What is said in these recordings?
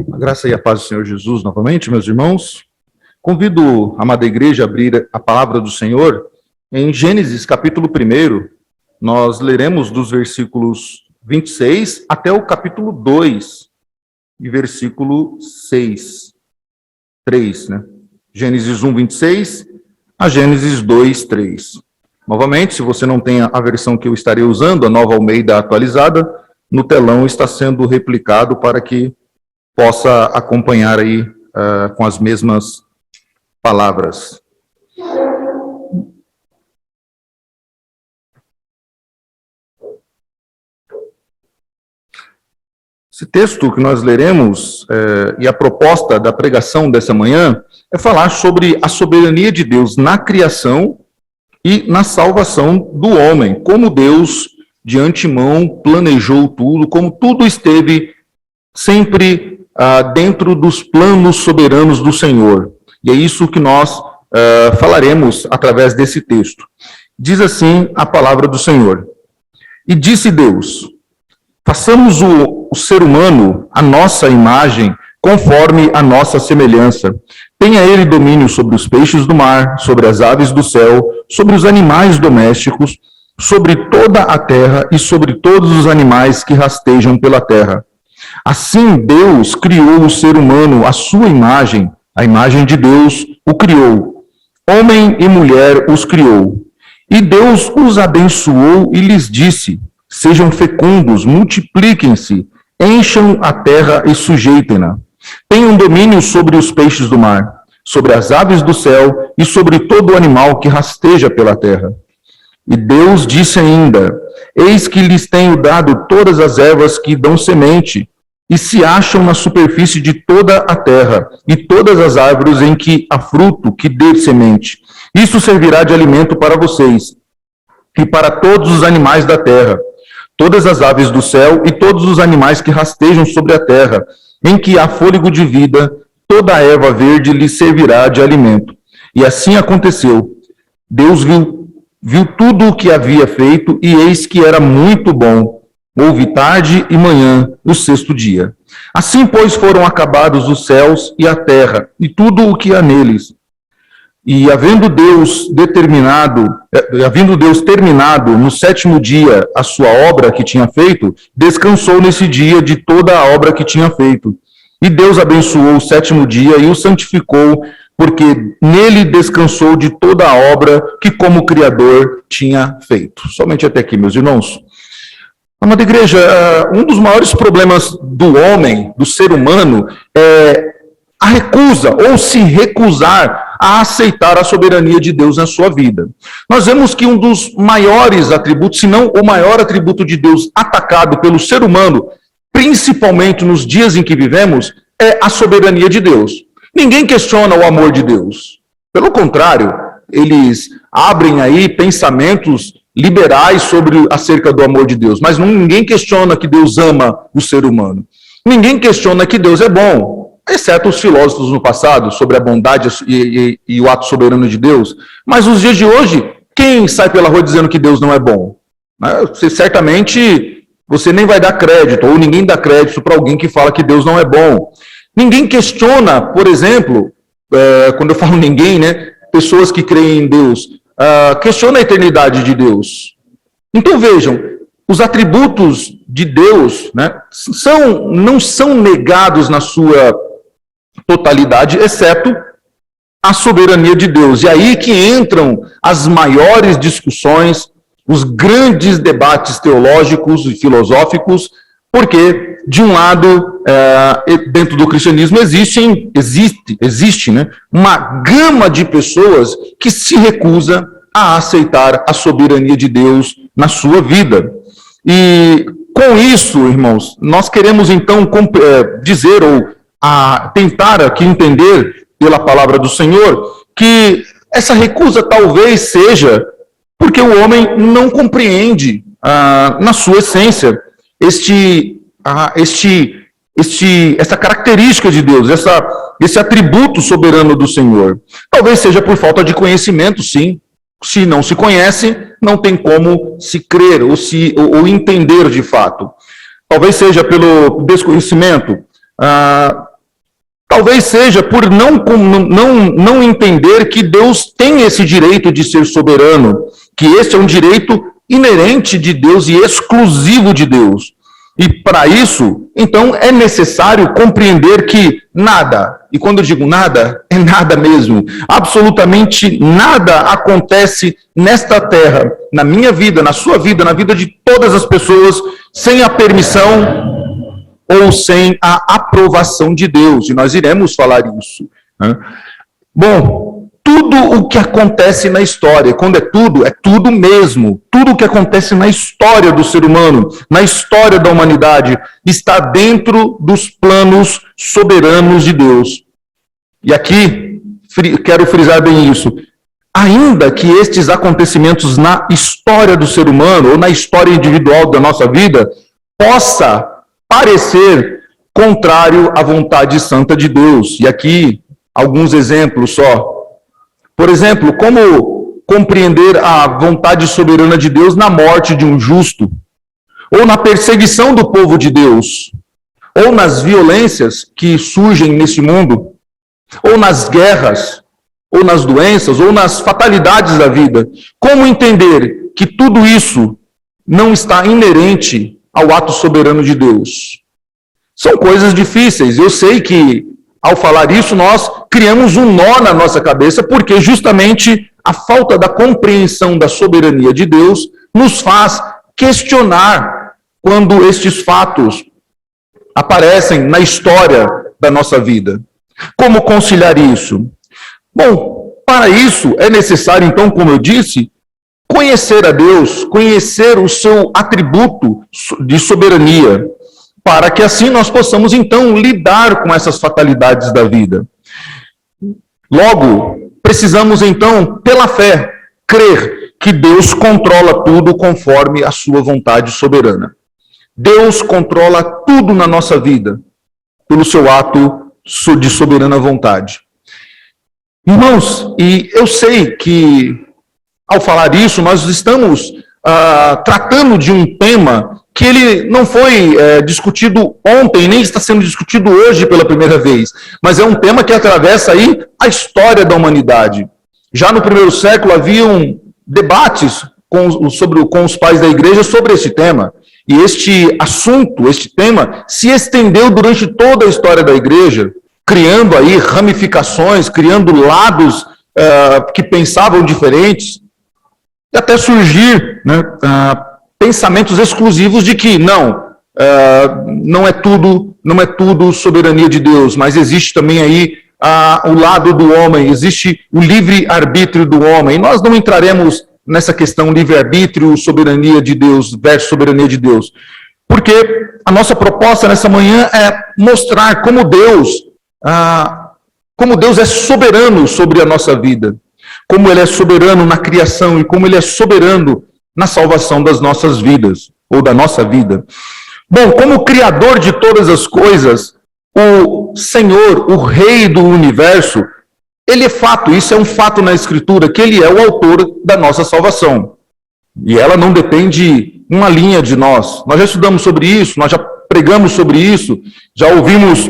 A graça e a paz do Senhor Jesus novamente, meus irmãos. Convido a amada igreja a abrir a palavra do Senhor em Gênesis, capítulo 1. Nós leremos dos versículos 26 até o capítulo 2, e versículo 3, né? Gênesis 1, 26 a Gênesis 2, 3. Novamente, se você não tem a versão que eu estarei usando, a Nova Almeida atualizada, no telão está sendo replicado para que possa acompanhar aí com as mesmas palavras. Esse texto que nós leremos, e a proposta da pregação dessa manhã, é falar sobre a soberania de Deus na criação e na salvação do homem, como Deus, de antemão, planejou tudo, como tudo esteve sempre dentro dos planos soberanos do Senhor. E é isso que nós falaremos através desse texto. Diz assim a palavra do Senhor. E disse Deus: façamos o ser humano à nossa imagem, conforme a nossa semelhança. Tenha ele domínio sobre os peixes do mar, sobre as aves do céu, sobre os animais domésticos, sobre toda a terra e sobre todos os animais que rastejam pela terra. Assim Deus criou o ser humano à sua imagem, a imagem de Deus o criou. Homem e mulher os criou. E Deus os abençoou e lhes disse: sejam fecundos, multipliquem-se, encham a terra e sujeitem-na. Tenham domínio sobre os peixes do mar, sobre as aves do céu e sobre todo o animal que rasteja pela terra. E Deus disse ainda: eis que lhes tenho dado todas as ervas que dão semente, e se acham na superfície de toda a terra, e todas as árvores em que há fruto que dê semente. Isso servirá de alimento para vocês, e para todos os animais da terra, todas as aves do céu e todos os animais que rastejam sobre a terra, em que há fôlego de vida, toda a erva verde lhes servirá de alimento. E assim aconteceu. Deus viu tudo o que havia feito, e eis que era muito bom. Houve tarde e manhã, o sexto dia. Assim, pois, foram acabados os céus e a terra, e tudo o que há neles. E havendo Deus terminado no sétimo dia a sua obra que tinha feito, descansou nesse dia de toda a obra que tinha feito. E Deus abençoou o sétimo dia e o santificou, porque nele descansou de toda a obra que como Criador tinha feito. Somente até aqui, meus irmãos. Amada igreja, um dos maiores problemas do homem, do ser humano, é a recusa, ou se recusar a aceitar a soberania de Deus na sua vida. Nós vemos que um dos maiores atributos, se não o maior atributo de Deus atacado pelo ser humano, principalmente nos dias em que vivemos, é a soberania de Deus. Ninguém questiona o amor de Deus. Pelo contrário, eles abrem aí pensamentos liberais acerca do amor de Deus, mas ninguém questiona que Deus ama o ser humano. Ninguém questiona que Deus é bom, exceto os filósofos no passado, sobre a bondade e o ato soberano de Deus. Mas nos dias de hoje, quem sai pela rua dizendo que Deus não é bom? Certamente você nem vai dar crédito, ou ninguém dá crédito para alguém que fala que Deus não é bom. Ninguém questiona, por exemplo, quando eu falo ninguém, né, pessoas que creem em Deus, questiona a eternidade de Deus. Então vejam, os atributos de Deus, né, não são negados na sua totalidade, exceto a soberania de Deus. E aí que entram as maiores discussões, os grandes debates teológicos e filosóficos, porque, de um lado, dentro do cristianismo existe, né, uma gama de pessoas que se recusa a aceitar a soberania de Deus na sua vida. E com isso, irmãos, nós queremos então dizer ou tentar aqui entender pela palavra do Senhor que essa recusa talvez seja porque o homem não compreende na sua essência essa característica de Deus, esse atributo soberano do Senhor. Talvez seja por falta de conhecimento, sim. Se não se conhece, não tem como se crer ou entender de fato. Talvez seja pelo desconhecimento. Talvez seja por não entender que Deus tem esse direito de ser soberano, que esse é um direito inerente de Deus e exclusivo de Deus. E para isso, então, é necessário compreender que nada, e quando eu digo nada, é nada mesmo, absolutamente nada acontece nesta terra, na minha vida, na sua vida, na vida de todas as pessoas, sem a permissão ou sem a aprovação de Deus. E nós iremos falar isso. Bom, tudo o que acontece na história, quando é tudo mesmo. Tudo o que acontece na história do ser humano, na história da humanidade, está dentro dos planos soberanos de Deus. E aqui, quero frisar bem isso. Ainda que estes acontecimentos na história do ser humano, ou na história individual da nossa vida, possa parecer contrário à vontade santa de Deus. E aqui, alguns exemplos só. Por exemplo, como compreender a vontade soberana de Deus na morte de um justo, ou na perseguição do povo de Deus, ou nas violências que surgem nesse mundo, ou nas guerras, ou nas doenças, ou nas fatalidades da vida. Como entender que tudo isso não está inerente ao ato soberano de Deus? São coisas difíceis. Eu sei que, ao falar isso, nós criamos um nó na nossa cabeça, porque justamente a falta da compreensão da soberania de Deus nos faz questionar quando estes fatos aparecem na história da nossa vida. Como conciliar isso? Bom, para isso é necessário, então, como eu disse, conhecer a Deus, conhecer o seu atributo de soberania, para que assim nós possamos, então, lidar com essas fatalidades da vida. Logo, precisamos, então, pela fé, crer que Deus controla tudo conforme a sua vontade soberana. Deus controla tudo na nossa vida, pelo seu ato de soberana vontade. Irmãos, e eu sei que, ao falar isso, nós estamos tratando de um tema que ele não foi discutido ontem, nem está sendo discutido hoje pela primeira vez, mas é um tema que atravessa aí a história da humanidade. Já no primeiro século haviam debates com os pais da igreja sobre esse tema, e este assunto, este tema, se estendeu durante toda a história da igreja, criando aí ramificações, criando lados que pensavam diferentes, e até surgir, né, pensamentos exclusivos de que não é tudo soberania de Deus, mas existe também aí o lado do homem, existe o livre-arbítrio do homem. E nós não entraremos nessa questão livre-arbítrio, soberania de Deus versus soberania de Deus, porque a nossa proposta nessa manhã é mostrar como Deus é soberano sobre a nossa vida, como Ele é soberano na criação e como Ele é soberano na salvação das nossas vidas, ou da nossa vida. Bom, como Criador de todas as coisas, o Senhor, o Rei do Universo, Ele é fato, isso é um fato na Escritura, que Ele é o autor da nossa salvação. E ela não depende uma linha de nós. Nós já estudamos sobre isso, nós já pregamos sobre isso, já ouvimos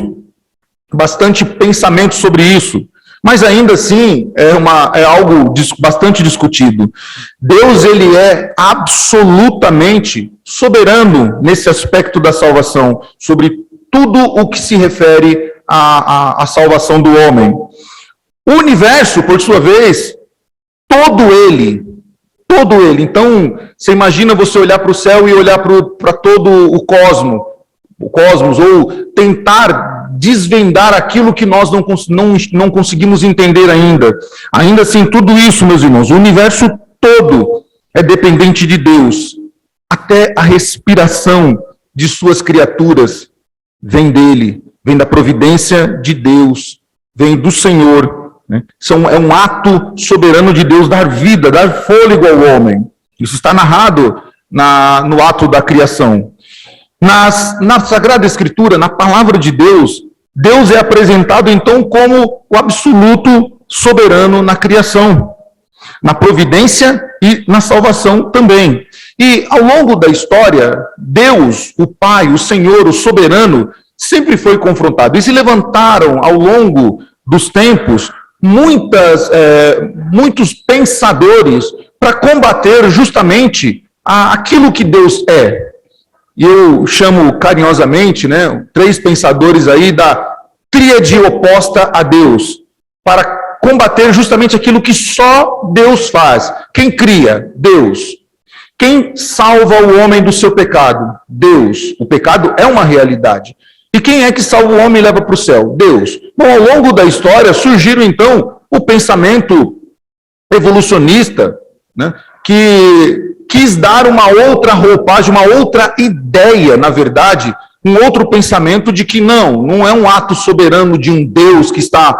bastante pensamento sobre isso. Mas ainda assim, é algo bastante discutido. Deus, Ele é absolutamente soberano nesse aspecto da salvação, sobre tudo o que se refere à salvação do homem. O universo, por sua vez, todo ele. Então, você imagina você olhar para o céu e olhar para todo o cosmos, ou tentar desvendar aquilo que nós não conseguimos entender ainda. Ainda assim, tudo isso, meus irmãos, o universo todo é dependente de Deus. Até a respiração de suas criaturas vem dele, vem da providência de Deus, vem do Senhor. Né? É um ato soberano de Deus dar vida, dar fôlego ao homem. Isso está narrado no ato da criação. Na Sagrada Escritura, na Palavra de Deus, Deus é apresentado então como o absoluto soberano na criação, na providência e na salvação também. E ao longo da história, Deus, o Pai, o Senhor, o soberano, sempre foi confrontado. E se levantaram ao longo dos tempos muitos pensadores para combater justamente aquilo que Deus é. E eu chamo carinhosamente, né, 3 pensadores aí da tríade oposta a Deus, para combater justamente aquilo que só Deus faz. Quem cria? Deus. Quem salva o homem do seu pecado? Deus. O pecado é uma realidade. E quem é que salva o homem e leva para o céu? Deus. Bom, ao longo da história surgiram então o pensamento evolucionista, né, que quis dar uma outra roupagem, uma outra ideia, na verdade, um outro pensamento de que não é um ato soberano de um Deus que está,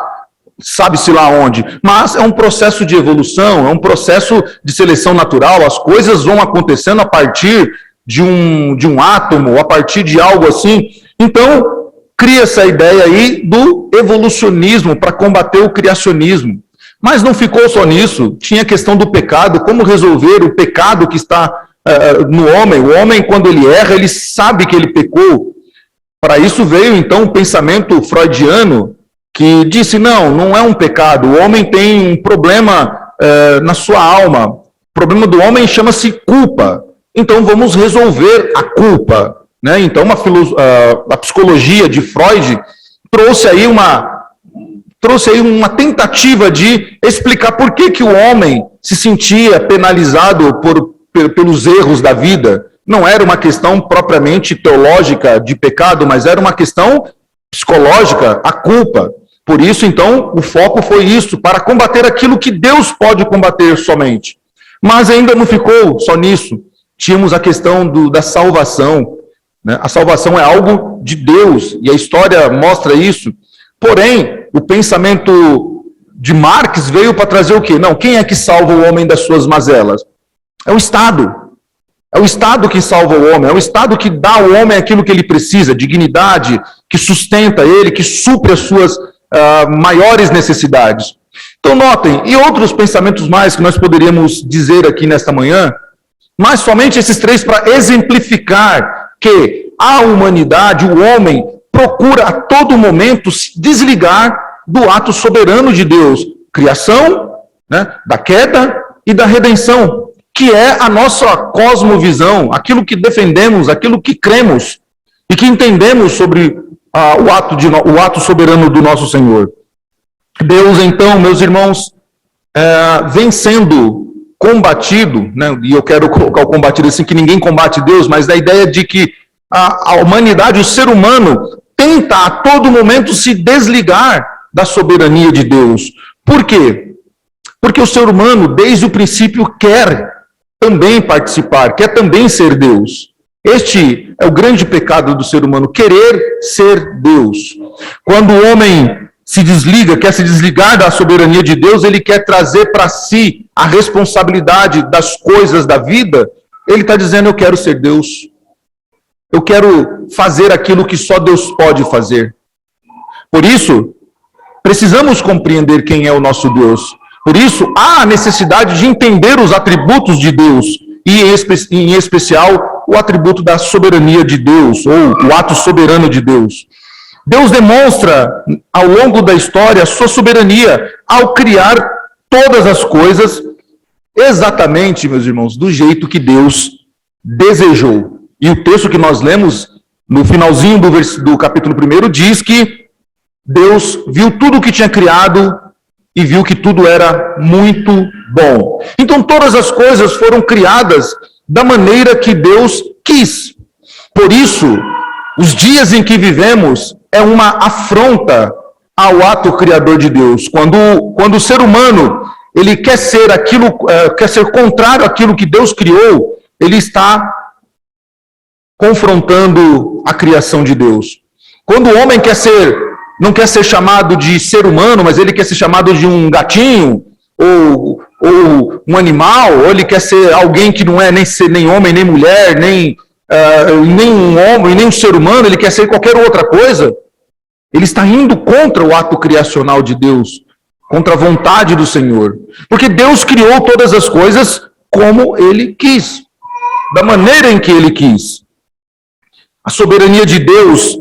sabe-se lá onde, mas é um processo de evolução, é um processo de seleção natural, as coisas vão acontecendo a partir de um átomo, a partir de algo assim. Então, cria essa ideia aí do evolucionismo para combater o criacionismo. Mas não ficou só nisso, tinha a questão do pecado, como resolver o pecado que está no homem. O homem, quando ele erra, ele sabe que ele pecou. Para isso veio, então, o pensamento freudiano, que disse, não é um pecado, o homem tem um problema na sua alma. O problema do homem chama-se culpa. Então, vamos resolver a culpa. Né? Então, a psicologia de Freud trouxe aí uma tentativa de explicar por que o homem se sentia penalizado pelos erros da vida. Não era uma questão propriamente teológica de pecado, mas era uma questão psicológica, a culpa. Por isso, então, o foco foi isso, para combater aquilo que Deus pode combater somente. Mas ainda não ficou só nisso. Tínhamos a questão da salvação. Né? A salvação é algo de Deus, e a história mostra isso. Porém, o pensamento de Marx veio para trazer o quê? Não, quem é que salva o homem das suas mazelas? É o Estado. É o Estado que salva o homem, é o Estado que dá ao homem aquilo que ele precisa, dignidade, que sustenta ele, que supre as suas maiores necessidades. Então, notem, e outros pensamentos mais que nós poderíamos dizer aqui nesta manhã, mas somente esses 3 para exemplificar que a humanidade, o homem, procura a todo momento se desligar do ato soberano de Deus, criação, né, da queda e da redenção, que é a nossa cosmovisão, aquilo que defendemos, aquilo que cremos e que entendemos sobre o ato soberano do nosso Senhor. Deus, então, meus irmãos, vem sendo combatido, né, e eu quero colocar o combatido assim, que ninguém combate Deus, mas da ideia de que a humanidade, o ser humano, tenta a todo momento se desligar da soberania de Deus. Por quê? Porque o ser humano, desde o princípio, quer também participar, quer também ser Deus. Este é o grande pecado do ser humano, querer ser Deus. Quando o homem se desliga, quer se desligar da soberania de Deus, ele quer trazer para si a responsabilidade das coisas da vida, ele está dizendo, eu quero ser Deus. Eu quero fazer aquilo que só Deus pode fazer. Por isso, precisamos compreender quem é o nosso Deus. Por isso, há a necessidade de entender os atributos de Deus, e em especial o atributo da soberania de Deus, ou o ato soberano de Deus. Deus demonstra ao longo da história a sua soberania ao criar todas as coisas exatamente, meus irmãos, do jeito que Deus desejou. E o texto que nós lemos, no finalzinho do capítulo 1, diz que Deus viu tudo o que tinha criado e viu que tudo era muito bom. Então todas as coisas foram criadas da maneira que Deus quis. Por isso, os dias em que vivemos é uma afronta ao ato criador de Deus. Quando o ser humano ele quer ser contrário àquilo que Deus criou, ele está confrontando a criação de Deus. Quando o homem não quer ser chamado de ser humano, mas ele quer ser chamado de um gatinho, ou um animal, ou ele quer ser alguém que não é nem homem, nem mulher, nem um homem, nem um ser humano, ele quer ser qualquer outra coisa, ele está indo contra o ato criacional de Deus, contra a vontade do Senhor. Porque Deus criou todas as coisas como Ele quis, da maneira em que Ele quis. A soberania de Deus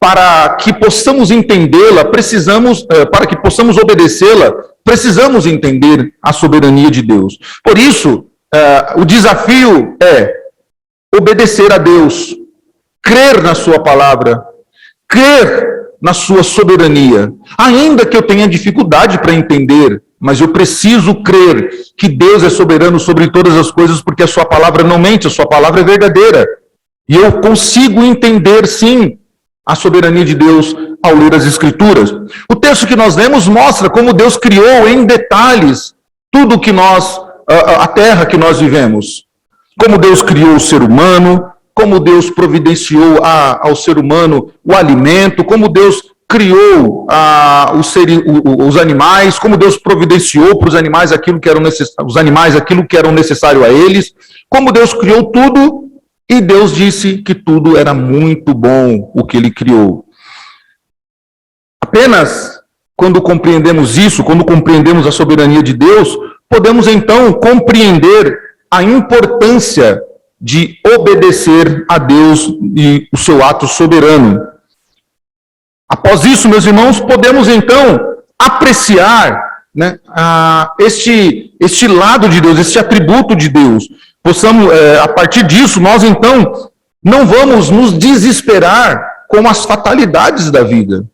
para que possamos entendê-la, para que possamos obedecê-la, precisamos entender a soberania de Deus. Por isso, o desafio é obedecer a Deus, crer na sua palavra, crer na sua soberania. Ainda que eu tenha dificuldade para entender, mas eu preciso crer que Deus é soberano sobre todas as coisas, porque a sua palavra não mente, a sua palavra é verdadeira. E eu consigo entender, sim, a soberania de Deus ao ler as Escrituras. O texto que nós lemos mostra como Deus criou em detalhes tudo que a terra que nós vivemos. Como Deus criou o ser humano, como Deus providenciou ao ser humano o alimento, como Deus criou os animais, como Deus providenciou para os animais aquilo que era necessário a eles, como Deus criou tudo, e Deus disse que tudo era muito bom o que ele criou. Apenas quando compreendemos isso, quando compreendemos a soberania de Deus, podemos então compreender a importância de obedecer a Deus e o seu ato soberano. Após isso, meus irmãos, podemos então apreciar, né, este lado de Deus, este atributo de Deus. A partir disso, nós então não vamos nos desesperar com as fatalidades da vida.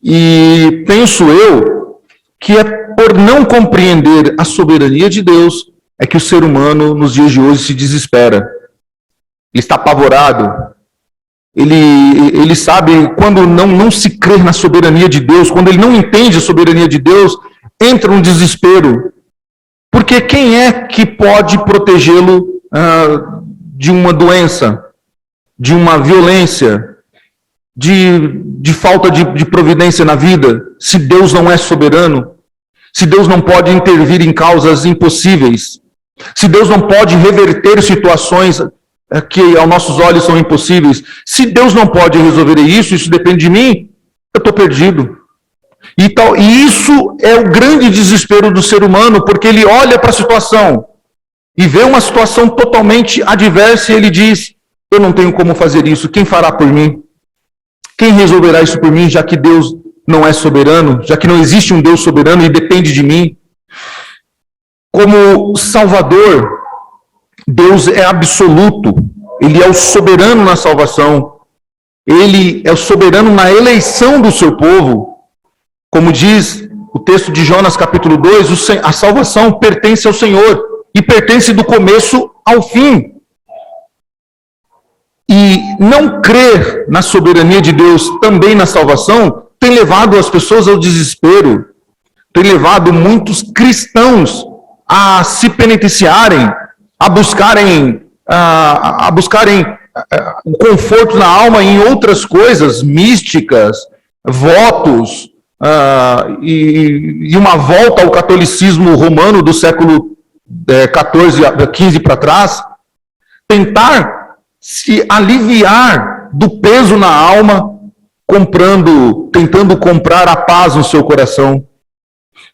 E penso eu que é por não compreender a soberania de Deus é que o ser humano nos dias de hoje se desespera. Ele está apavorado. Ele sabe, quando não se crê na soberania de Deus, quando ele não entende a soberania de Deus, entra um desespero. Porque quem é que pode protegê-lo de uma doença, de uma violência, de falta de providência na vida, se Deus não é soberano? Se Deus não pode intervir em causas impossíveis? Se Deus não pode reverter situações que aos nossos olhos são impossíveis? Se Deus não pode resolver isso depende de mim, eu estou perdido. E isso é o grande desespero do ser humano, porque ele olha para a situação e vê uma situação totalmente adversa e ele diz: eu não tenho como fazer isso, quem fará por mim? Quem resolverá isso por mim, já que Deus não é soberano, já que não existe um Deus soberano e depende de mim? Como Salvador, Deus é absoluto, Ele é o soberano na salvação, Ele é o soberano na eleição do seu povo. Como diz o texto de Jonas capítulo 2, a salvação pertence ao Senhor, e pertence do começo ao fim. E não crer na soberania de Deus também na salvação tem levado as pessoas ao desespero, tem levado muitos cristãos a se penitenciarem, a buscarem um conforto na alma em outras coisas místicas, votos, e uma volta ao catolicismo romano do século XIV para trás, tentar se aliviar do peso na alma, tentando comprar a paz no seu coração.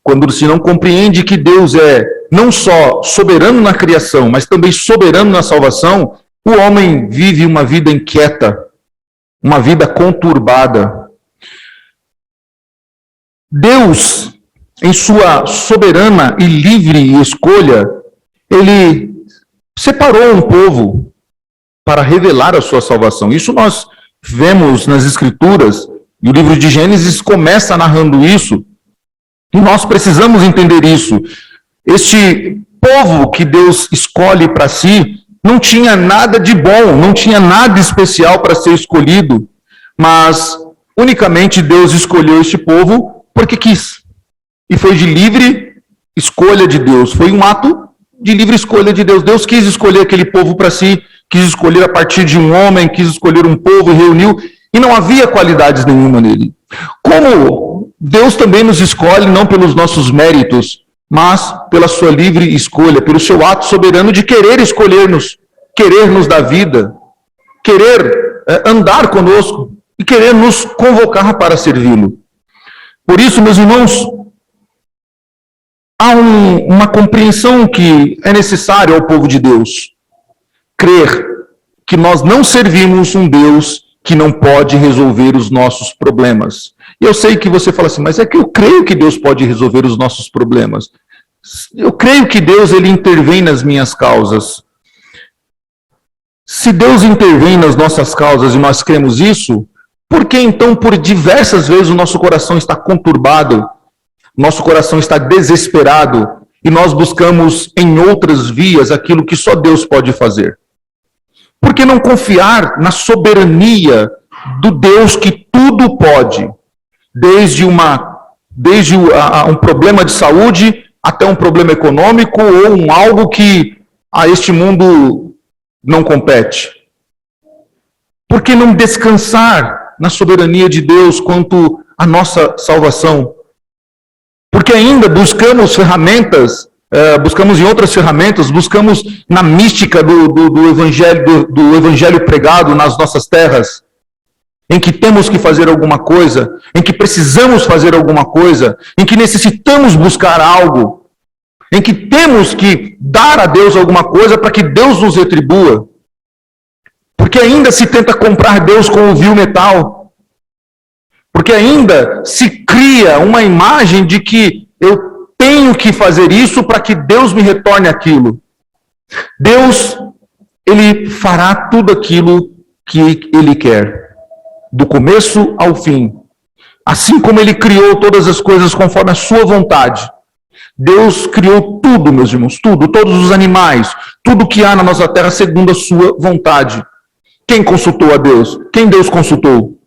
Quando se não compreende que Deus é não só soberano na criação, mas também soberano na salvação, o homem vive uma vida inquieta, uma vida conturbada. Deus, em sua soberana e livre escolha, Ele separou um povo para revelar a sua salvação. Isso nós vemos nas Escrituras, e o livro de Gênesis começa narrando isso, e nós precisamos entender isso. Este povo que Deus escolhe para si não tinha nada de bom, não tinha nada especial para ser escolhido, mas unicamente Deus escolheu este povo porque quis. E foi de livre escolha de Deus, foi um ato de livre escolha de Deus. Deus quis escolher aquele povo para si, quis escolher a partir de um homem, quis escolher um povo e reuniu, e não havia qualidades nenhuma nele. Como Deus também nos escolhe não pelos nossos méritos, mas pela sua livre escolha, pelo seu ato soberano de querer escolher-nos, querer nos dar vida, querer andar conosco e querer nos convocar para servi-lo. Por isso, meus irmãos, há uma compreensão que é necessária ao povo de Deus. Crer que nós não servimos um Deus que não pode resolver os nossos problemas. E eu sei que você fala assim, mas é que eu creio que Deus pode resolver os nossos problemas. Eu creio que Deus, ele intervém nas minhas causas. Se Deus intervém nas nossas causas e nós cremos isso, por que então por diversas vezes o nosso coração está conturbado, nosso coração está desesperado e nós buscamos em outras vias aquilo que só Deus pode fazer? Por que não confiar na soberania do Deus que tudo pode? Desde um problema de saúde até um problema econômico ou algo que a este mundo não compete. Por que não descansar na soberania de Deus quanto à nossa salvação? Porque ainda buscamos ferramentas, buscamos em outras ferramentas, buscamos na mística do evangelho pregado nas nossas terras, em que temos que fazer alguma coisa, em que precisamos fazer alguma coisa, em que necessitamos buscar algo, em que temos que dar a Deus alguma coisa para que Deus nos retribua. Porque ainda se tenta comprar Deus com o vil metal. Porque ainda se cria uma imagem de que eu tenho que fazer isso para que Deus me retorne aquilo. Deus, ele fará tudo aquilo que ele quer, do começo ao fim. Assim como ele criou todas as coisas conforme a sua vontade. Deus criou tudo, meus irmãos, tudo, todos os animais, tudo que há na nossa terra segundo a sua vontade. Quem consultou a Deus? Quem Deus consultou?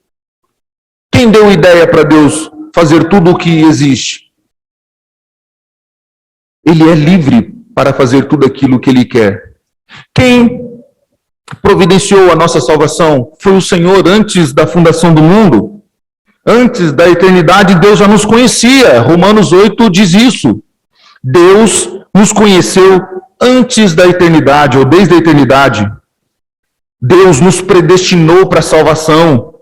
Quem deu ideia para Deus fazer tudo o que existe? Ele é livre para fazer tudo aquilo que ele quer. Quem providenciou a nossa salvação foi o Senhor antes da fundação do mundo. Antes da eternidade, Deus já nos conhecia. Romanos 8 diz isso. Deus nos conheceu antes da eternidade, ou desde a eternidade. Deus nos predestinou para a salvação.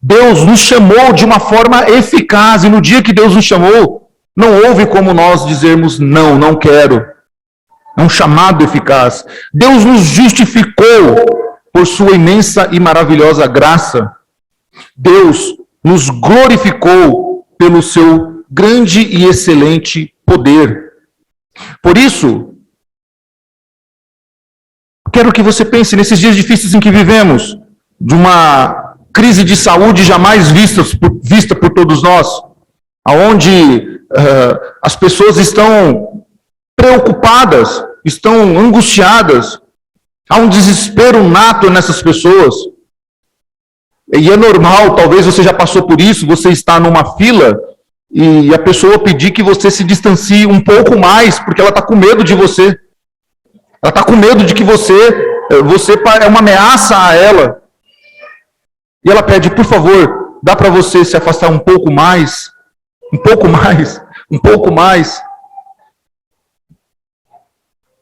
Deus nos chamou de uma forma eficaz. E no dia que Deus nos chamou, não houve como nós dizermos, não, não quero. É um chamado eficaz. Deus nos justificou por sua imensa e maravilhosa graça. Deus nos glorificou pelo seu grande e excelente poder. Por isso, quero que você pense nesses dias difíceis em que vivemos, de uma crise de saúde jamais vista por todos nós, onde as pessoas estão preocupadas, estão angustiadas, há um desespero nato nessas pessoas. E é normal, talvez você já passou por isso, você está numa fila e a pessoa pedir que você se distancie um pouco mais, porque ela está com medo de você. Ela está com medo de que você é uma ameaça a ela. E ela pede, por favor, dá para você se afastar um pouco mais, um pouco mais, um pouco mais.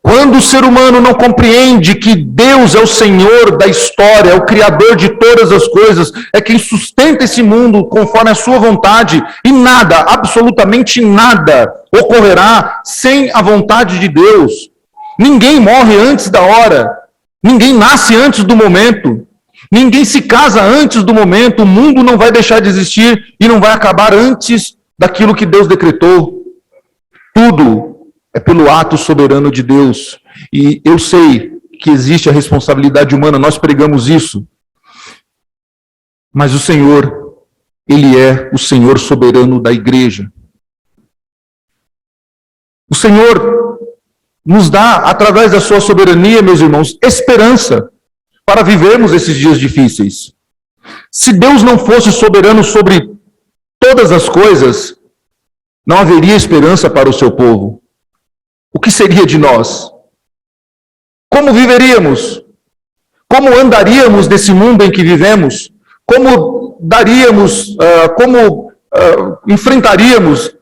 Quando o ser humano não compreende que Deus é o Senhor da história, é o Criador de todas as coisas, é quem sustenta esse mundo conforme a sua vontade, e nada, absolutamente nada, ocorrerá sem a vontade de Deus. Ninguém morre antes da hora, ninguém nasce antes do momento, ninguém se casa antes do momento, o mundo não vai deixar de existir e não vai acabar antes daquilo que Deus decretou. Tudo é pelo ato soberano de Deus. E eu sei que existe a responsabilidade humana, nós pregamos isso. Mas o Senhor, Ele é o Senhor soberano da igreja. O Senhor nos dá, através da sua soberania, meus irmãos, esperança para vivermos esses dias difíceis. Se Deus não fosse soberano sobre todas as coisas, não haveria esperança para o seu povo. O que seria de nós? Como viveríamos? Como andaríamos nesse mundo em que vivemos? Como enfrentaríamos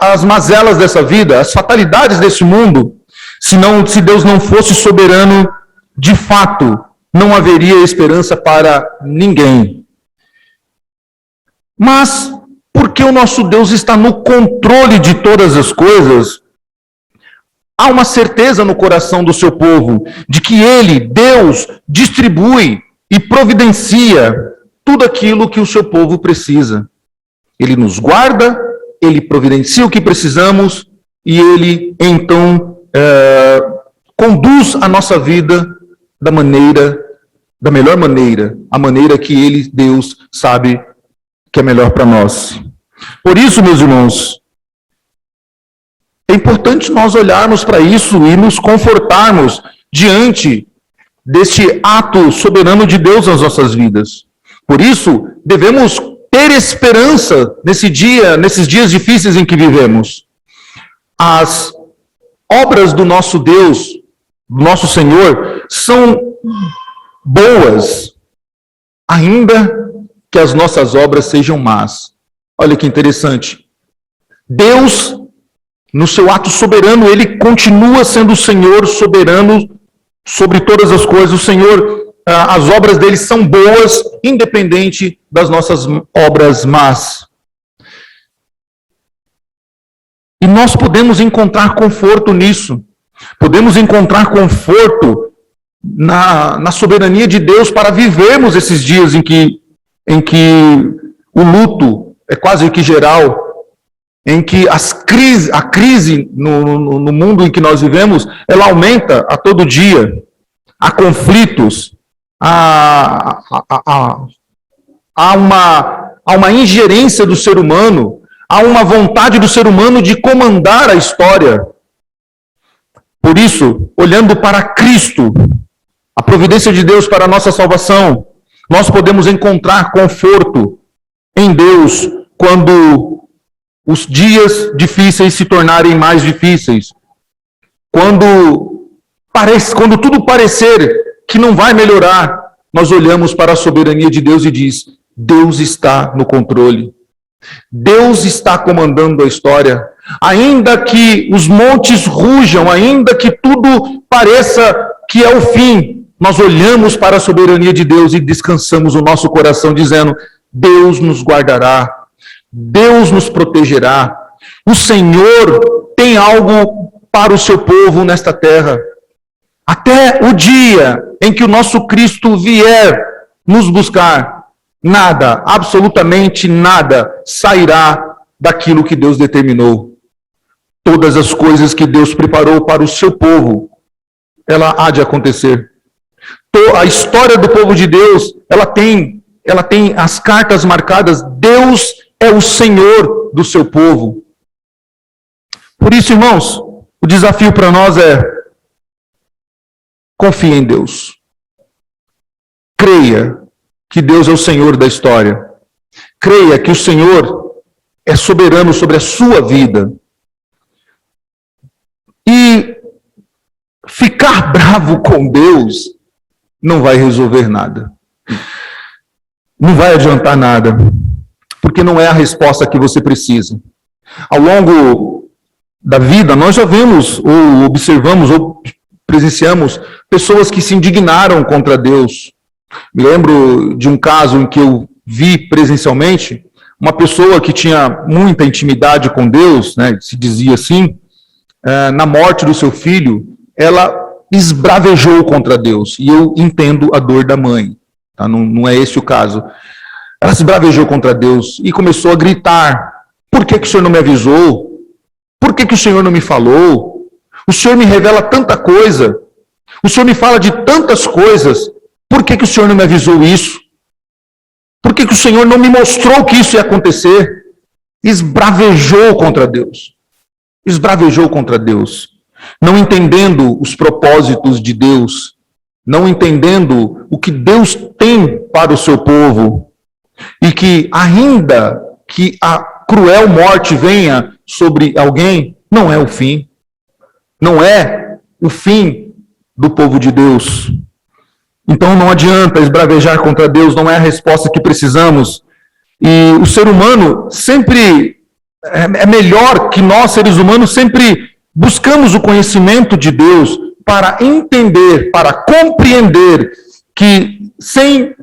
as mazelas dessa vida, as fatalidades desse mundo? Se Deus não fosse soberano, de fato, não haveria esperança para ninguém. Mas, porque o nosso Deus está no controle de todas as coisas, há uma certeza no coração do seu povo de que Ele, Deus, distribui e providencia tudo aquilo que o seu povo precisa. Ele nos guarda, ele providencia o que precisamos e ele, então, conduz a nossa vida da melhor maneira, a maneira que ele, Deus, sabe que é melhor para nós. Por isso, meus irmãos, é importante nós olharmos para isso e nos confortarmos diante deste ato soberano de Deus nas nossas vidas. Por isso, devemos ter esperança nesses dias difíceis em que vivemos. As obras do nosso Deus, do nosso Senhor, são boas, ainda que as nossas obras sejam más. Olha que interessante. Deus, no seu ato soberano, ele continua sendo o Senhor soberano sobre todas as coisas. O Senhor, as obras dele são boas, independente das nossas obras más. E nós podemos encontrar conforto nisso. Podemos encontrar conforto na soberania de Deus para vivermos esses dias em que o luto é quase que geral, em que a crise no mundo em que nós vivemos, ela aumenta a todo dia. Há conflitos, há uma ingerência do ser humano, há uma vontade do ser humano de comandar a história. Por isso, olhando para Cristo, a providência de Deus para a nossa salvação, nós podemos encontrar conforto em Deus quando os dias difíceis se tornarem mais difíceis. Quando tudo parecer que não vai melhorar, nós olhamos para a soberania de Deus e diz: Deus está no controle. Deus está comandando a história. Ainda que os montes rujam, ainda que tudo pareça que é o fim, nós olhamos para a soberania de Deus e descansamos o nosso coração dizendo: Deus nos guardará, Deus nos protegerá. O Senhor tem algo para o seu povo nesta terra. Até o dia em que o nosso Cristo vier nos buscar, nada, absolutamente nada, sairá daquilo que Deus determinou. Todas as coisas que Deus preparou para o seu povo, ela há de acontecer. A história do povo de Deus, ela tem as cartas marcadas. Deus é o Senhor do seu povo. Por isso, irmãos, o desafio para nós é: confie em Deus. Creia que Deus é o Senhor da história. Creia que o Senhor é soberano sobre a sua vida. E ficar bravo com Deus não vai resolver nada. Não vai adiantar nada. Porque não é a resposta que você precisa. Ao longo da vida, nós já vemos, ou observamos, ou presenciamos pessoas que se indignaram contra Deus. Me lembro de um caso em que eu vi presencialmente uma pessoa que tinha muita intimidade com Deus, né, se dizia assim, na morte do seu filho, ela esbravejou contra Deus. E eu entendo a dor da mãe, tá? Não é esse o caso. Ela se esbravejou contra Deus e começou a gritar: por que o Senhor não me avisou? Por que o Senhor não me falou? O Senhor me revela tanta coisa. O Senhor me fala de tantas coisas. Por que o Senhor não me avisou isso? Por que o Senhor não me mostrou que isso ia acontecer? Esbravejou contra Deus. Esbravejou contra Deus. Não entendendo os propósitos de Deus. Não entendendo o que Deus tem para o seu povo. E que ainda que a cruel morte venha sobre alguém, não é o fim. Não é o fim do povo de Deus. Então não adianta esbravejar contra Deus, não é a resposta que precisamos. E o ser humano sempre, é melhor que nós, seres humanos, sempre buscamos o conhecimento de Deus para entender, para compreender que sem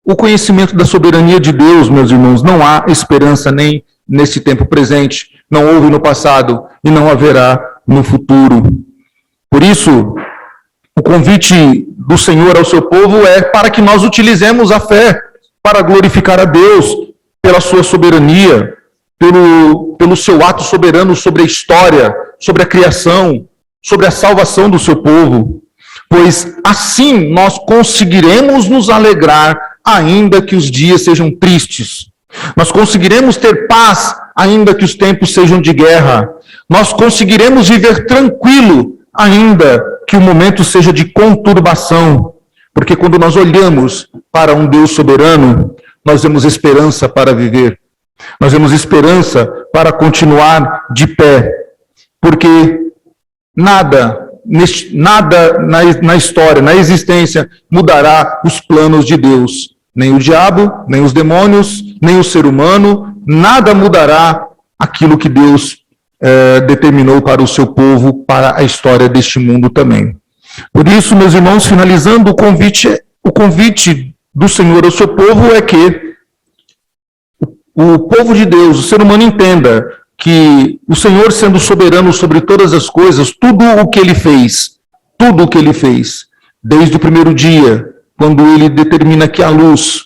o conhecimento da soberania de Deus, meus irmãos, não há esperança nem nesse tempo presente, não houve no passado e não haverá no futuro. Por isso, o convite do Senhor ao seu povo é para que nós utilizemos a fé para glorificar a Deus pela sua soberania, pelo seu ato soberano sobre a história, sobre a criação, sobre a salvação do seu povo. Pois assim nós conseguiremos nos alegrar, ainda que os dias sejam tristes. Nós conseguiremos ter paz, ainda que os tempos sejam de guerra. Nós conseguiremos viver tranquilo, ainda que o momento seja de conturbação. Porque quando nós olhamos para um Deus soberano, nós vemos esperança para viver. Nós vemos esperança para continuar de pé. Porque nada na história, na existência, mudará os planos de Deus. Nem o diabo, nem os demônios, nem o ser humano, nada mudará aquilo que Deus determinou para o seu povo, para a história deste mundo também. Por isso, meus irmãos, finalizando, o convite do Senhor ao seu povo é que o povo de Deus, o ser humano, entenda que o Senhor, sendo soberano sobre todas as coisas, tudo o que ele fez, desde o primeiro dia, quando ele determina que a luz,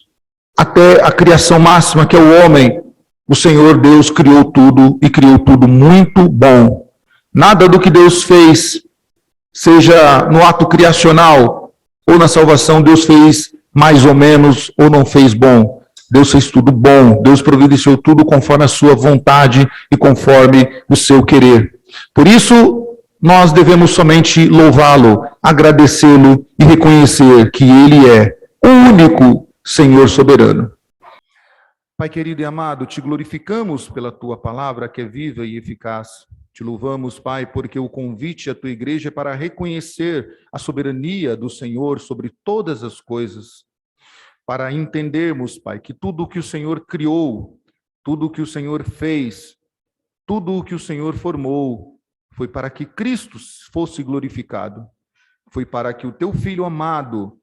até a criação máxima, que é o homem, o Senhor Deus criou tudo e criou tudo muito bom. Nada do que Deus fez, seja no ato criacional ou na salvação, Deus fez mais ou menos ou não fez bom. Deus fez tudo bom, Deus providenciou tudo conforme a sua vontade e conforme o seu querer. Por isso, nós devemos somente louvá-lo, agradecê-lo e reconhecer que ele é o único Senhor soberano. Pai querido e amado, te glorificamos pela tua palavra que é viva e eficaz. Te louvamos, Pai, porque o convite à tua igreja é para reconhecer a soberania do Senhor sobre todas as coisas. Para entendermos, Pai, que tudo o que o Senhor criou, tudo o que o Senhor fez, tudo o que o Senhor formou, foi para que Cristo fosse glorificado. Foi para que o teu Filho amado,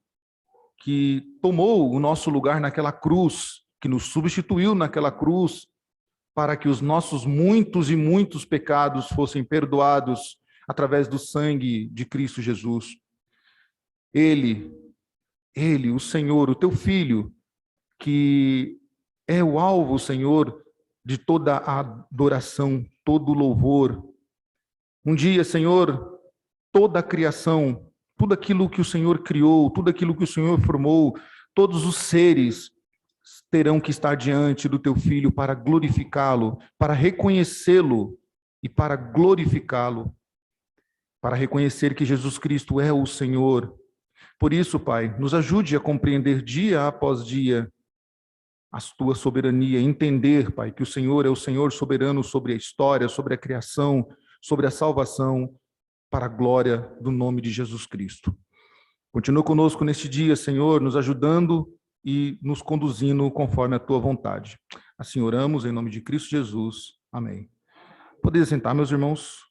que tomou o nosso lugar naquela cruz, que nos substituiu naquela cruz, para que os nossos muitos e muitos pecados fossem perdoados através do sangue de Cristo Jesus. Ele, o Senhor, o teu Filho, que é o alvo, Senhor, de toda a adoração, todo o louvor. Um dia, Senhor, toda a criação, tudo aquilo que o Senhor criou, tudo aquilo que o Senhor formou, todos os seres terão que estar diante do teu Filho para glorificá-lo, para reconhecê-lo e para glorificá-lo, para reconhecer que Jesus Cristo é o Senhor. Por isso, Pai, nos ajude a compreender dia após dia a tua soberania, entender, Pai, que o Senhor é o Senhor soberano sobre a história, sobre a criação, sobre a salvação, para a glória do nome de Jesus Cristo. Continua conosco neste dia, Senhor, nos ajudando e nos conduzindo conforme a tua vontade. Assim oramos em nome de Cristo Jesus. Amém. Podem sentar, meus irmãos.